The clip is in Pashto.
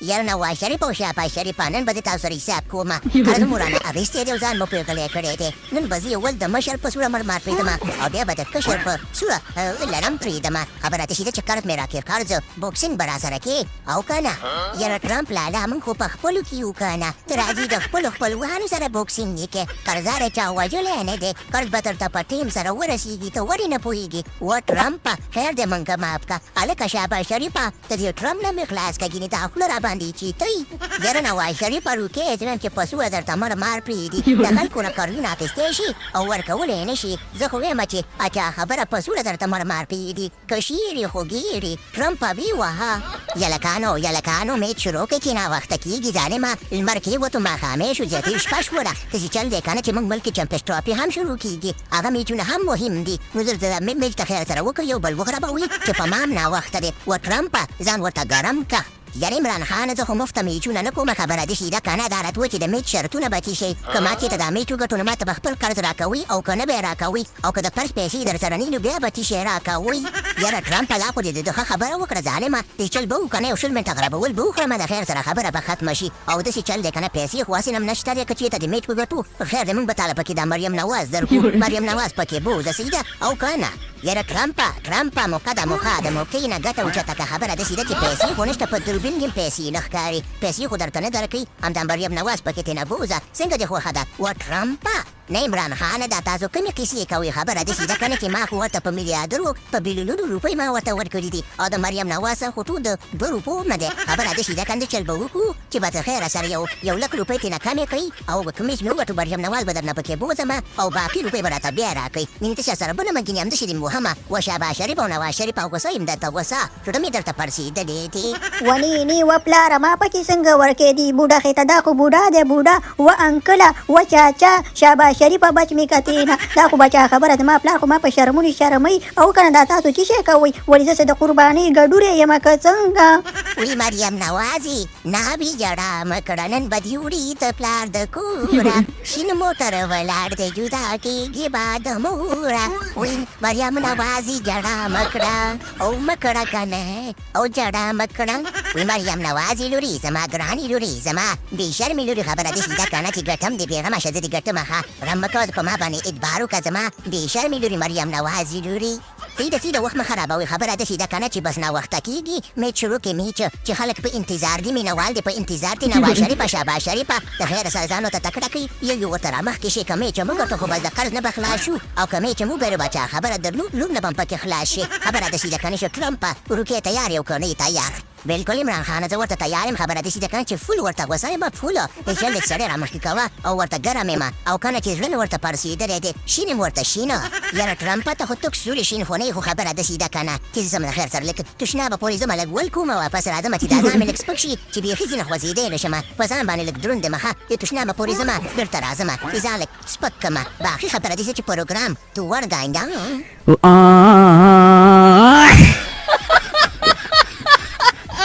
یاره نواز شریف او شهباز شریف نن به دې تاسو سره حساب کوم هر مورانه اغېستی دی او ځان مو پرېغلی کړی دی نن به زه یو ول د مشر په سوړه مرمار پرېږدم او بیا به د کشر په سوړه لړم پرېږدم خبره داسې ده چې کارت مې راکېر کار زه بوکسینګ به راسره کې او که نه یاره ټرمپ لالا موږ خو په خپلو کې یو که نه ته راځي د خپلو خپلوانو سره بوکسینګ یې کې قرضداره چا وژلی نه دی قرض به درته په ټیم سره ورسېږي ته ولې نه پوهېږي و ټرمپه خیر دی موږ معاف که هلکه شهباز شریفه ته دې ټرمپ نه مې خلاص که ګینې تا خوله راباندې چیتئ یاره نواز شریفه روکې ځم چې په سوړه درته مرمار پرېږدي د خلکو نه کارونه اخیستی شي او ورکولی یې نه شي زه خو وایم چې اچا خبره په سوړه درته مرمار پرېږدي که شیرې خو ګیرې ټرمپه وي وهه یلکانو میچ شروع کړئ چې ناوخته کېږي ظالمه لمر کېوتو ماښامې شو زیاتې شپه شوله داسې چل دی که نه چې موږ ملک کې چمپیونز ټرافي هم شروع کېږي هغه میچونه هم مهم دي نو زه د میچ ته خیر سره وکړو یو بل وغربوي چې په ما هم ناوخته دی و ټرمپه ځان ورته ګرم که یاره عمران خانه زه خو مفته میچونه نه کومه خبره دې شي ده که نه دا راته و چې د میچ شرطونه به څه شي که ما چېرته دا میچ وګټو نو ما ته به خپل قرض راکوي او که نه به یې راکوي او که د قرض پیسې در سره نه نو بیا به څه شی راکوي یاره ټرمپه دا خو دې د ښه خبره وکړه ظالمه دې چل به وکړه نه یو 20 منټه غربول به وکړمه د خیر سره خبره به ختمه شي او داسې چل دی که نه پیسې خو هسې هم نشته دی که چېرته د میچ وګټو خیر دی موږ به تاله پکې دا مریم نواز درکړو مریم نواز پکې بوزه سیده او که نه یاره ټرمپه موقع د موقعې نه ګټه اوچته که خبره داسې ده چې پیسې خو نشته په دوربین کې پیسې نه ښکاري پیسې خو درته نه درکوي همدا مریم نواز پکې ترې نه بوزه څنګه دې خوښه ده و ټرمپه نه عمران خانه دا تاسو کومې کیسې کوئ خبره داسې ده که نه چې ما خو ورته په میلیاردرو په بیلیونونو روپۍ ما ورته ورکړي دي او د مریم نواز خو ټول د 2 روپو نه دی خبره داسې ده که نه چل به وکړو چې به د خیره سره یو لک روپۍ ترې نه کمې کړئ او کومې چې مې وګټو مریم نواز به درنه پکې بوزمه او باقي روپۍ به راته بیا راکړئ مینې ته چا سره بله مګینې همداسې دې مهمه و شهباز شریف او نواز شریف او غوسه یم درته غوسه زړه مې درته پړسېدلی دی ونې و پلاره ما پکې څنګه ورکې دي بوډا خېته دا خو بوډا دی بوډا و انکله و چاچا شهباز شریفه بچ مې کتې نه دا خو بچا خبره ده ما پلار خو ما په شرمونې شرموي او که نه دا تاسو څه شی کوئ ولې زه څه د قربانۍ ګډوری یم که څنګه وی مریم نوازي نابي جړه مه کړه نن به دې وړي د پلار د کوره شین موټر ولاړ دی جدا کېږي به د موره وی مریم نوازي جړه مه کړه او مه کړه که نه او جړه مه کړه وی مریم نوازي لوري زما ګرانې لوري زما بې شرمې لوري خبره داسې ده که نه چې ګټم دې بېغمه شه زه دې ګټم ښه رم مه کوه په ما باندې اعتبار وکړه زما بې شرمې لوري مریم نوازي لوري سیده وخت مه خرابوئ خبره داسې ده که نه چې بس ناوخته کېږي میچ شروع کې میچ چې خلک په انتظار دي مینهوال دي په انتظار دي نواز شریفه شهباز شریفه د خیره سره ځان ورته تکړه کړي یو ورته رامخکې شي که میچ مو ګټو خو بس د قرض نه به خلاص شو او که میچ مو بېرو بچا خبره درلود لور نه به هم پکې خلاص شي خبره داسې ده که نه چې ټرمپه روکې تیار یې او که نه یې تیار بالکل عمران خانه زه ورته تیار یم خبره داسې ده که نه چې فول ورته غوسه یم فول هېڅ لږ سړی رامخکې کوه او ورته ګرم یم او که نه چې زړه مې ورته پړسېدلی دی شین یم ورته شینه یاره ټرمپه ته خو توک سورې شین خو نه یې خو خبره داسې ده که نه چې زه ځم د خیر سره لږ تشنابه پورې ځمه لږ ول کوم واپس راځمه چې دا ځان مې لږ سپک شي چې بیخي ځینې خوځېدی نه شمه په ځان باندې لږ دروند یم ښه د تشنابه پورې ځمه بېرته راځمه چې ځان لږ سپک کړمه باقي خبره داسې چې پروګرام تو ورګاینده